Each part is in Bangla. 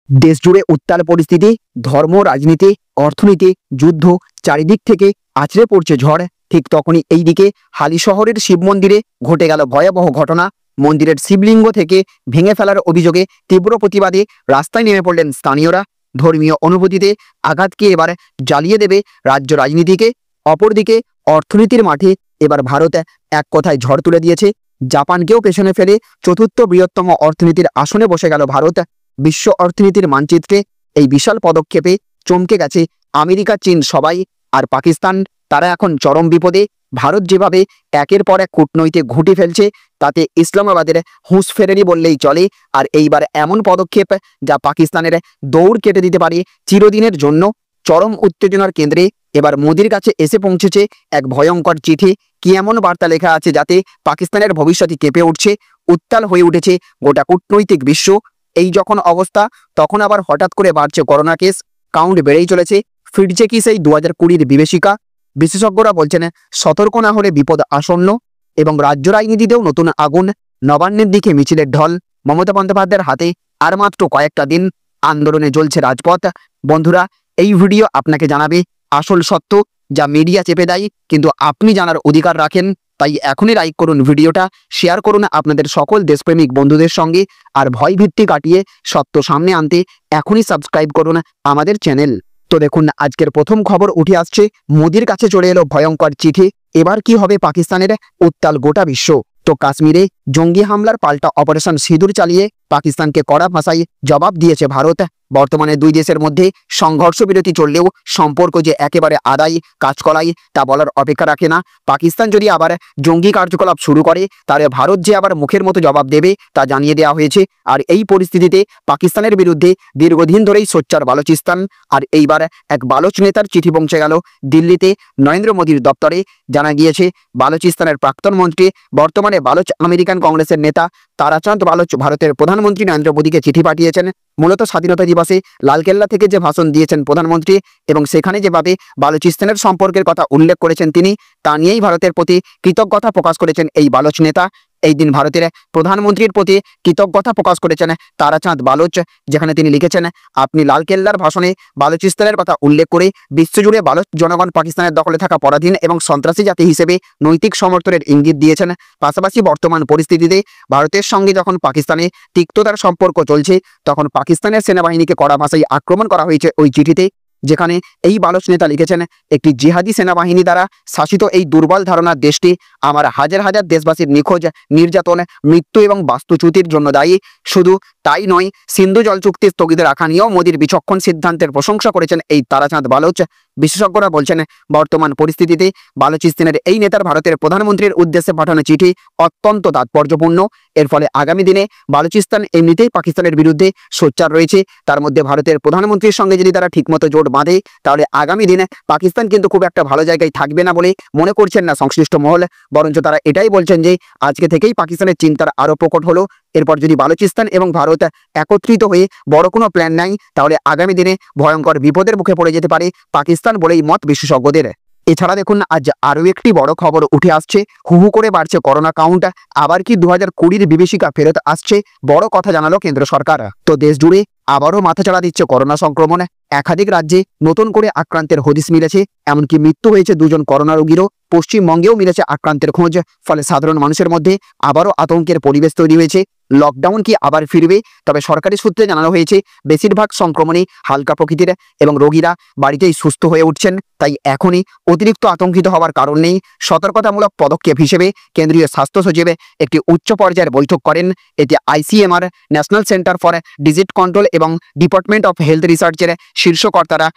দেশ জুড়ে উত্তাল পরিস্থিতি, ধর্ম, রাজনীতি, অর্থনীতি, যুদ্ধ, চারিদিক থেকে আছড়ে পড়ছে ঝড়। ঠিক তখনই এইদিকে হালি শহরের শিব মন্দিরে ঘটে গেল ভয়াবহ ঘটনা। মন্দিরের শিবলিঙ্গ থেকে ভেঙে ফেলার অভিযোগে তীব্র প্রতিবাদে রাস্তায় নেমে পড়লেন স্থানীয়রা। ধর্মীয় অনুভূতিতে আঘাতকে এবার জ্বালিয়ে দেবে রাজ্য রাজনীতিকে। অপরদিকে অর্থনীতির মাঠে এবার ভারত এক কথায় ঝড় তুলে দিয়েছে। জাপানকেও পেছনে ফেলে চতুর্থ বৃহত্তম অর্থনীতির আসনে বসে গেল ভারত। বিশ্ব অর্থনীতির মানচিত্রে এই বিশাল পদক্ষেপে চমকে গেছে আমেরিকা, চীন সবাই। আর পাকিস্তান, তারা এখন চরম বিপদে। ভারত যেভাবে একের পর এক কূটনৈতিক ঘুঁটি ফেলছে, তাতে ইসলামাবাদের হুঁশ ফেরেনি বললেই চলে। আর এইবার এমন পদক্ষেপ যা পাকিস্তানের দৌড় কেটে দিতে পারে চিরদিনের জন্য। চরম উত্তেজনার কেন্দ্রে এবার মোদির কাছে এসে পৌঁছেছে এক ভয়ঙ্কর চিঠি। কি এমন বার্তা লেখা আছে যাতে পাকিস্তানের ভবিষ্যৎ কেঁপে উঠছে, উত্তাল হয়ে উঠেছে গোটা কূটনৈতিক বিশ্ব। এই যখন অবস্থা, তখন আবার হঠাৎ করে বাড়ছে করোনা কেস, কাউন্ট বেড়েই চলেছে। ফিরছে কি সেই 2020-র বিভীষিকা? বিশেষজ্ঞরা বলছেন সতর্ক না হলে বিপদ আসন্ন। এবং রাজ্য রাজনীতিতেও নতুন আগুন। নবান্নের দিকে মিছিলের ঢল। মমতা বন্দ্যোপাধ্যায়ের হাতে আর মাত্র কয়েকটা দিন, আন্দোলনে জ্বলছে রাজপথ। বন্ধুরা, এই ভিডিও আপনাকে জানাবে আসল সত্য, যা মিডিয়া চেপে দেয়, কিন্তু আপনি জানার অধিকার রাখেন। তাই এখনই লাইক করুন ভিডিওটা, শেয়ার করুন আপনাদের সকল দেশপ্রেমিক বন্ধুদের সঙ্গে। আর ভয় ভীতি কাটিয়ে সত্য সামনে আনতে এখনই সাবস্ক্রাইব করুন আমাদের চ্যানেল। তো দেখুন, আজকের প্রথম খবর উঠে আসছে, মোদির কাছে চলে এলো ভয়ঙ্কর চিঠি। এবার কি হবে পাকিস্তানের? উত্তাল গোটা বিশ্ব। তো কাশ্মীরে জঙ্গি হামলার পাল্টা অপারেশন সিঁদুর চালিয়ে পাকিস্তানকে কড়া ভাষায় জবাব দিয়েছে ভারত। বর্তমানে দুই দেশের মধ্যে সংঘর্ষ বিরতি চললেও সম্পর্ক যে একেবারে আদায় কাজ করাই, তা বলার অপেক্ষা রাখে না। পাকিস্তান যদি আবার জঙ্গি কার্যকলাপ শুরু করে, তাহলে ভারত যে আবার মুখের মতো জবাব দেবে তা জানিয়ে দেওয়া হয়েছে। আর এই পরিস্থিতিতে পাকিস্তানের বিরুদ্ধে দীর্ঘদিন ধরেই সোচ্চার বালুচিস্তান। আর এইবার এক বালোচ নেতার চিঠি পৌঁছে গেল দিল্লিতে নরেন্দ্র মোদীর দপ্তরে। জানা গিয়েছে, বালুচিস্তানের প্রাক্তন মন্ত্রী, বর্তমানে বালোচ আমেরিকান কংগ্রেসের নেতা তারাচাঁদ বালোচ ভারতের প্রধানমন্ত্রী নরেন্দ্র মোদীকে চিঠি পাঠিয়েছেন। মূলত স্বাধীনতা দিবসে লালকেল্লা থেকে যে ভাষণ দিয়েছেন প্রধানমন্ত্রী, এবং সেখানে যেভাবে বালুচিস্তানের সম্পর্কের কথা উল্লেখ করেছেন তিনি, তা নিয়েই ভারতের প্রতি কৃতজ্ঞতা প্রকাশ করেছেন এই বালোচ নেতা। এই দিন ভারতের প্রধানমন্ত্রীর প্রতি কৃতজ্ঞতা প্রকাশ করেছেন তারাচাঁদ বালোচ, যেখানে তিনি লিখেছেন, আপনি লালকেল্লার ভাষণে বালুচিস্তানের কথা উল্লেখ করে বিশ্বজুড়ে বালোচ জনগণ পাকিস্তানের দখলে থাকা পরাধীন এবং সন্ত্রাসী জাতি হিসেবে নৈতিক সমর্থনের ইঙ্গিত দিয়েছেন। পাশাপাশি বর্তমান পরিস্থিতিতে ভারতের সঙ্গে যখন পাকিস্তানে তিক্ততার সম্পর্ক চলছে, তখন পাকিস্তানের সেনাবাহিনীকে কড়া ভাষায় আক্রমণ করা হয়েছে ওই চিঠিতে। যেখানে এই বালোচ নেতা লিখেছেন, একটি জিহাদি সেনাবাহিনী দ্বারা শাসিত এই দুর্বল ধারণার দেশটি আমার হাজার হাজার দেশবাসীর নিখোঁজ, নির্যাতন, মৃত্যু এবং বাস্তুচ্যুতির জন্য দায়ী। শুধু তাই নয়, সিন্ধু জল চুক্তি স্থগিত রাখা নিয়েও মোদীর বিচক্ষণ সিদ্ধান্তের প্রশংসা করেছেন এই তারাচাঁদ বালোচ। বিশেষজ্ঞরা বলছেন, বর্তমান পরিস্থিতিতে বালুচিস্তানের এই নেতার ভারতের প্রধানমন্ত্রীর উদ্দেশ্যে পাঠানো চিঠি অত্যন্ত তাৎপর্যপূর্ণ। এর ফলে আগামী দিনে বালুচিস্তান এমনিতেই পাকিস্তানের বিরুদ্ধে সোচ্চার রয়েছে। তার মধ্যে ভারতের প্রধানমন্ত্রীর সঙ্গে যদি তারা ঠিকমতো জোট বাঁধে, তাহলে আগামী দিনে পাকিস্তান কিন্তু খুব একটা ভালো জায়গায় থাকবে না বলে মনে করছেন না সংশ্লিষ্ট মহল। বরঞ্চ তারা এটাই বলছেন যে আজকে থেকেই পাকিস্তানের চিন্তার আরো প্রকট হলো। এরপর যদি বালুচিস্তান এবং ভারত একত্রিত হয়ে বড় কোনো প্ল্যান নেয়, তাহলে আগামী দিনে ভয়ঙ্কর বিপদের মুখে পড়ে যেতে পারে পাকিস্তান বলেই মত বিশেষজ্ঞদের। এছাড়া দেখুন, আজ আরও একটি বড় খবর উঠে আসছে, হু হু করে বাড়ছে করোনা কাউন্ট। আবার কি 2020-র বিভীষিকা ফেরত আসছে? বড় কথা জানালো কেন্দ্র সরকার। তো দেশ জুড়ে আবারও মাথাচাড়া দিচ্ছে করোনা সংক্রমণ। একাধিক রাজ্যে নতুন করে আক্রান্তের হদিস মিলেছে। এমনকি মৃত্যু হয়েছে 2 জন করোনা রোগীরও। পশ্চিমবঙ্গেও মিলেছে আক্রান্তের খোঁজ। ফলে সাধারণ মানুষের মধ্যে আবারও আতঙ্কের পরিবেশ তৈরি হয়েছে। লকডাউন কি আবার ফিরবে? তবে সরকারি সূত্রে জানানো হয়েছে, বেশিরভাগ সংক্রমণই হালকা প্রকৃতির এবং রোগীরা বাড়িতেই সুস্থ হয়ে উঠছেন। তাই এখনই অতিরিক্ত আতঙ্কিত হওয়ার কারণ নেই। সতর্কতামূলক পদক্ষেপ হিসেবে কেন্দ্রীয় স্বাস্থ্য সচিব একটি উচ্চ পর্যায়ের বৈঠক করেন। এতে ICMR, national centre for disease control এবং ডিপার্টমেন্ট অফ হেলথ রিসার্চের শীর্ষ কর্তারা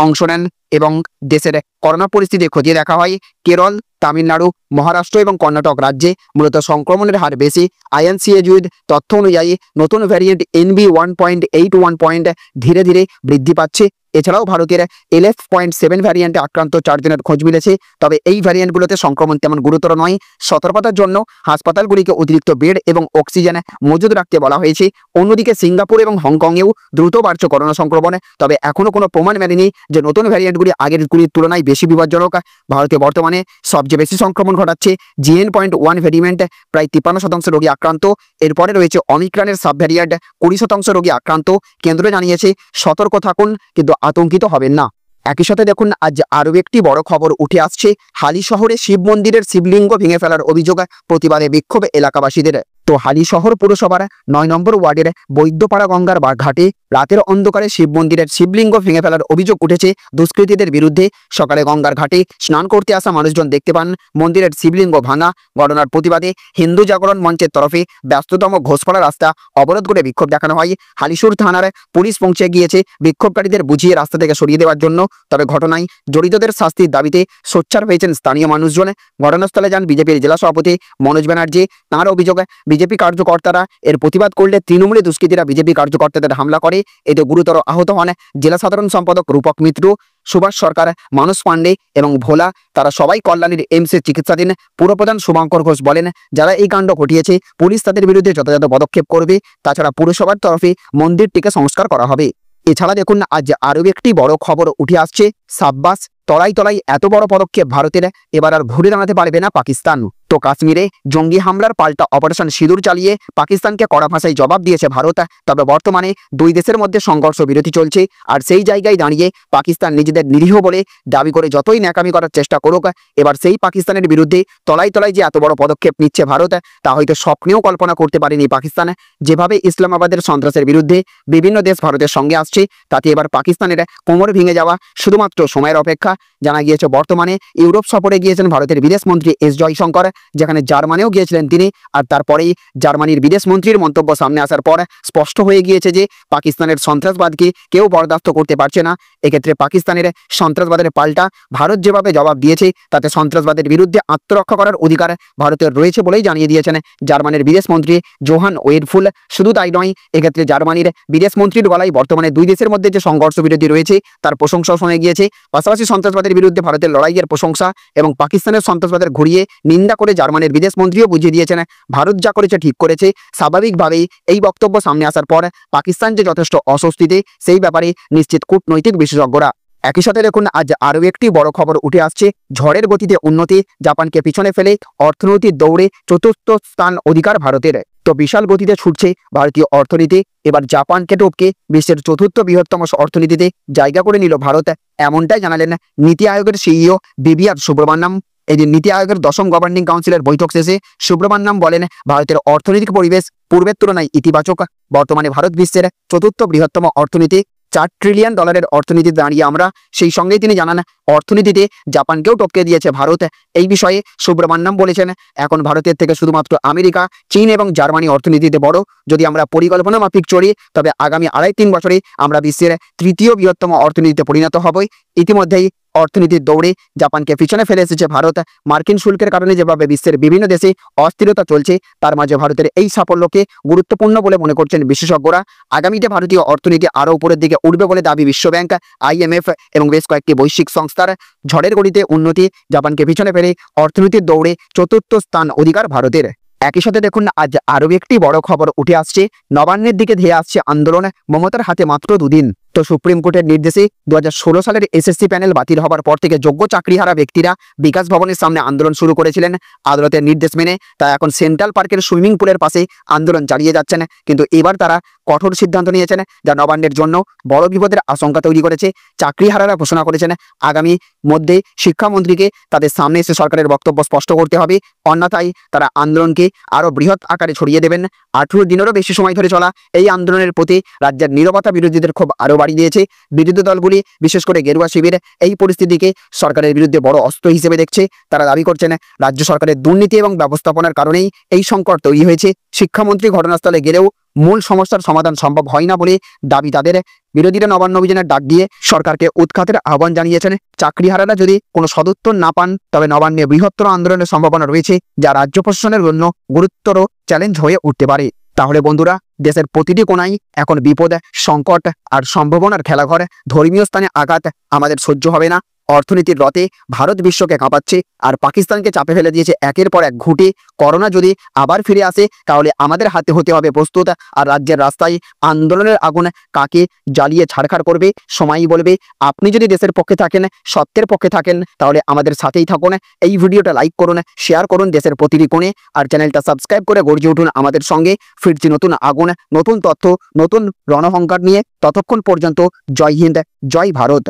অংশ নেন এবং দেশের করোনা পরিস্থিতি খতিয়ে দেখা হয়। কেরল, তামিলনাড়ু, মহারাষ্ট্র এবং কর্ণাটক রাজ্যে মূলত সংক্রমণের হার বেশি। INCAJUID তথ্য অনুযায়ী নতুন ভ্যারিয়েন্ট NB1.81 ধীরে ধীরে বৃদ্ধি পাচ্ছে। এছাড়াও ভারতের LF.7 ভ্যারিয়েন্টে আক্রান্ত 4 জনের খোঁজ মিলেছে। তবে এই ভ্যারিয়েন্টগুলোতে সংক্রমণ তেমন গুরুতর নয়। সতর্কতার জন্য হাসপাতালগুলিকে অতিরিক্ত বেড এবং অক্সিজেন মজুদ রাখতে বলা হয়েছে। অন্যদিকে সিঙ্গাপুর এবং হংকংয়েও দ্রুত বাড়ছে করোনা সংক্রমণ। তবে এখনও কোনো প্রমাণ মেলেনি যে নতুন ভ্যারিয়েন্টগুলি আগেরগুলির তুলনায় বেশি বিপজ্জনক। ভারতে বর্তমানে স্পেনে সবচেয়ে বেশি সংক্রমণ ঘটাচ্ছে GN.1 ভেরিয়েন্ট, প্রায় 53% রোগী আক্রান্ত। এরপরে রয়েছে অমিক্রনের সাব ভ্যারিয়েন্ট, 20% রোগী আক্রান্ত। কেন্দ্র জানিয়েছে সতর্ক থাকুন, কিন্তু আতঙ্কিত হবেন না। একই সাথে দেখুন আজ আরও একটি বড় খবর উঠে আসছে। হালি শহরে শিব মন্দিরের শিবলিঙ্গ ভেঙে ফেলার অভিযোগ, প্রতিবাদে বিক্ষোভ এলাকাবাসীদের। তো হালি শহর পুরসভার 9 নম্বর ওয়ার্ডের বৈদ্যপাড়া গঙ্গার ঘাটে রাতের অন্ধকারে শিব মন্দিরের শিবলিঙ্গ ভেঙে ফেলার অভিযোগ উঠেছে দুষ্কৃতীদের বিরুদ্ধে। সকালে গঙ্গার ঘাটে স্নান করতে আসা মানুষজন দেখতে পান মন্দিরের শিবলিঙ্গ ভাঙা। ঘটনার প্রতিবাদে হিন্দু জাগরণ মঞ্চের তরফে ব্যস্ততম ঘোষপাড়া রাস্তা অবরোধ করে বিক্ষোভ দেখানো হয়। হালিশহর থানার পুলিশ পৌঁছে গিয়েছে বিক্ষোভকারীদের বুঝিয়ে রাস্তা থেকে সরিয়ে দেওয়ার জন্য। তবে ঘটনায় জড়িতদের শাস্তির দাবিতে সোচ্চার হয়েছেন স্থানীয় মানুষজন। ঘটনাস্থলে যান বিজেপির জেলা সভাপতি মনোজ ব্যানার্জি। তাঁর অভিযোগ, বিজেপি কার্যকর্তারা এর প্রতিবাদ করলে তৃণমূলী দুষ্কৃতীরা বিজেপি কার্যকর্তাদের হামলা করে। এতে গুরুতর আহত হন জেলা সাধারণ সম্পাদক রূপক মিত্র, সুভাষ সরকার, মানস পাণ্ডে এবং ভোলা। তারা সবাই কল্যাণীর এইমসে চিকিৎসাধীন। পুরপ্রধান শুভঙ্কর ঘোষ বলেন, যারা এই কাণ্ড ঘটিয়েছে পুলিশ তাদের বিরুদ্ধে যথাযথ পদক্ষেপ করবে। তাছাড়া পুরসভার তরফে মন্দিরটিকে সংস্কার করা হবে। এছাড়া দেখুন আজ আরও একটি বড় খবর উঠে আসছে। সাব্বাস, তলায় তলায় এত বড় পদক্ষেপ ভারতের, এবার আর ঘুরে দাঁড়াতে পারবে না পাকিস্তান। তো কাশ্মীরে জঙ্গি হামলার পাল্টা অপারেশন সিঁদুর চালিয়ে পাকিস্তানকে কড়া ভাষায় জবাব দিয়েছে ভারত। তবে বর্তমানে দুই দেশের মধ্যে সংঘর্ষ বিরতি চলছে। আর সেই জায়গায় দাঁড়িয়ে পাকিস্তান নিজেদের নিরীহ বলে দাবি করে যতই ন্যাকামি করার চেষ্টা করুক, এবার সেই পাকিস্তানের বিরুদ্ধে তলায় তলায় যে এত বড় পদক্ষেপ নিচ্ছে ভারত, তা হয়তো স্বপ্নেও কল্পনা করতে পারেনি পাকিস্তান। যেভাবে ইসলামাবাদের সন্ত্রাসের বিরুদ্ধে বিভিন্ন দেশ ভারতের সঙ্গে আসছে, তাতে এবার পাকিস্তানের কোমর ভেঙে যাওয়া শুধুমাত্র সময়ের অপেক্ষা। জানা গিয়েছে বর্তমানে ইউরোপ সফরে গিয়েছেন ভারতের বিদেশমন্ত্রী এস জয়শঙ্কর, যেখানে জার্মানিও গিয়েছিলেন তিনি। আর তারপরেই জার্মানির বিদেশমন্ত্রীর মন্তব্য সামনে আসার পর স্পষ্ট হয়ে গিয়েছে যে পাকিস্তানের সন্ত্রাসবাদকে কেউ বরদাস্ত করতে পারছে না। এক্ষেত্রে পাকিস্তানের সন্ত্রাসবাদের পাল্টা ভারত যেভাবে জবাব দিয়েছে, তাতে সন্ত্রাসবাদের বিরুদ্ধে আত্মরক্ষা করার অধিকার ভারতের রয়েছে বলেই জানিয়ে দিয়েছেন জার্মানির বিদেশমন্ত্রী জোহান ওয়েডফুল। শুধু তাই নয়, এক্ষেত্রে জার্মানির বিদেশমন্ত্রীর গলায় বর্তমানে দুই দেশের মধ্যে যে সংঘর্ষ বিরতি রয়েছে তার প্রশংসাও শোনা গিয়েছে। পাশাপাশি সন্ত্রাসবাদের বিরুদ্ধে ভারতের লড়াইয়ের প্রশংসা এবং পাকিস্তানের সন্ত্রাসবাদের ঘুরিয়ে নিন্দা করে জার্মানির বিদেশমন্ত্রীও বুঝিয়ে দিয়েছেন ভারত যা করেছে ঠিক করেছে। স্বাভাবিকভাবেই এই বক্তব্য সামনে আসার পর পাকিস্তান যে যথেষ্ট অস্বস্তিতে, সেই ব্যাপারে নিশ্চিত কূটনৈতিক বিশেষজ্ঞরা। একই সাথে দেখুন আজ আরও একটি বড় খবর উঠে আসছে। ঝড়ের গতিতে উন্নতি, জাপানকে পিছনে ফেলে অর্থনৈতিক দৌড়ে চতুর্থ স্থান অধিকার ভারতের। তো বিশাল গতিতে ছুটছে ভারতীয় অর্থনীতি। এবার জাপানকে টপকে বিশ্বের চতুর্থ বৃহত্তম অর্থনীতিতে জায়গা করে নিল ভারত। এমনটাই জানালেন নীতি আয়োগের সিইও BVR সুব্রমণ্যম। এদিন নীতি আয়োগের 10ম গভর্নিং কাউন্সিলের বৈঠক শেষে সুব্রমণ্যম বলেন, ভারতের অর্থনৈতিক পরিবেশ পূর্বের তুলনায় ইতিবাচক। বর্তমানে ভারত বিশ্বের চতুর্থ বৃহত্তম অর্থনীতি। $4 ট্রিলিয়ন অর্থনীতিতে দাঁড়িয়ে আমরা। সেই সঙ্গেই তিনি জানান, অর্থনীতিতে জাপানকেও টপকে দিয়েছে ভারত। এই বিষয়ে সুব্রমণ্যম বলেছেন, এখন ভারতের থেকে শুধুমাত্র আমেরিকা, চীন এবং জার্মানি অর্থনীতিতে বড়। যদি আমরা পরিকল্পনা মাফিক চলি, তবে আগামী 2.5-3 বছরে আমরা বিশ্বের তৃতীয় বৃহত্তম অর্থনীতিতে পরিণত হবই। ইতিমধ্যেই অর্থনীতির দৌড়ে জাপানকে পিছনে ফেলে এসেছে ভারত। মার্কিন শুল্কের কারণে যেভাবে বিশ্বের বিভিন্ন দেশে অস্থিরতা চলছে, তার মাঝে ভারতের এই সাফল্যকে গুরুত্বপূর্ণ বলে মনে করছেন বিশেষজ্ঞরা। আগামীতে ভারতীয় অর্থনীতি আরও উপরের দিকে উঠবে বলে দাবি বিশ্বব্যাংক, IMF এবং বেশ কয়েকটি বৈশ্বিক সংস্থার। ঝড়ের গতিতে উন্নতি, জাপানকে পিছনে ফেলে অর্থনীতির দৌড়ে চতুর্থ স্থান অধিকার ভারতের। একই সাথে দেখুন আজ আরও একটি বড় খবর উঠে আসছে। নবান্নের দিকে ধেয়ে আসছে আন্দোলন, মমতার হাতে মাত্র 2 দিন। তো সুপ্রিম কোর্টের নির্দেশে 2016 সালের SSC প্যানেল বাতিল হবার পর থেকে যোগ্য চাকরিহারা ব্যক্তিরা বিকাশ ভবনের সামনে আন্দোলন শুরু করেছিলেন। আদালতের নির্দেশ মেনে তা এখন সেন্ট্রাল পার্কের সুইমিং পুলের পাশে আন্দোলন চালিয়ে যাচ্ছেন। কিন্তু এবার তারা কঠোর সিদ্ধান্ত নিয়েছেন, যা নবান্নের জন্য বড় বিপদের আশঙ্কা তৈরি করেছে। চাকরিহারারা ঘোষণা করেছেন, আগামী মধ্যে শিক্ষামন্ত্রীকে তাদের সামনে এসে সরকারের বক্তব্য স্পষ্ট করতে হবে, অন্যথায় তারা আন্দোলনকে আরও বৃহৎ আকারে ছড়িয়ে দেবেন। 18 দিনেরও বেশি সময় ধরে চলা এই আন্দোলনের প্রতি রাজ্যের নীরবতা বিরোধীদের ক্ষোভ আরও বাড়িয়ে দিয়েছে। বিরোধী দলগুলি, বিশেষ করে গেরুয়া শিবির, এই পরিস্থিতিকে সরকারের বিরুদ্ধে বড় অস্ত্র হিসেবে দেখছে। তারা দাবি করছেন, রাজ্য সরকারের দুর্নীতি এবং ব্যবস্থাপনার কারণেই এই সংকট তৈরি হয়েছে। শিক্ষামন্ত্রী ঘটনাস্থলে গেলেও মূল সমস্যার সমাধান সম্ভব হয় না বলে দাবি তাদের। বিরোধীরা নবান্ন অভিযানের ডাক দিয়ে সরকারকে উৎখাতের আহ্বান জানিয়েছেন। চাকরিহারারা যদি কোনো সদুত্তর না পান, তবে নবান্নে বৃহত্তর আন্দোলনের সম্ভাবনা রয়েছে, যা রাজ্য প্রশাসনের জন্য গুরুতর চ্যালেঞ্জ হয়ে উঠতে পারে। তাহলে বন্ধুরা, দেশের প্রতিটি কোণায় এখন বিপদ, সংকট আর সম্ভাবনার খেলাঘর। ধর্মীয় স্থানে আঘাত আমাদের সহ্য হবে না। অর্থনীতির রথে ভারত বিশ্বকে কাঁপাচ্ছে আর পাকিস্তানকে চাপে ফেলে দিয়েছে একের পর এক ঘুঁটে। করোনা যদি আবার ফিরে আসে তাহলে আমাদের হাতে হতে হবে প্রস্তুত। আর রাজ্যের রাস্তায় আন্দোলনের আগুন কাকে জ্বালিয়ে ছাড়খাড় করবে সময়ই বলবে। আপনি যদি দেশের পক্ষে থাকেন, সত্যের পক্ষে থাকেন, তাহলে আমাদের সাথেই থাকুন। এই ভিডিওটা লাইক করুন, শেয়ার করুন দেশের প্রতিটি কোণে, আর চ্যানেলটা সাবস্ক্রাইব করে গর্জে উঠুন আমাদের সঙ্গে। ফিরছি নতুন আগুন, নতুন তথ্য, নতুন রণহংকার নিয়ে। ততক্ষণ পর্যন্ত জয় হিন্দ, জয় ভারত।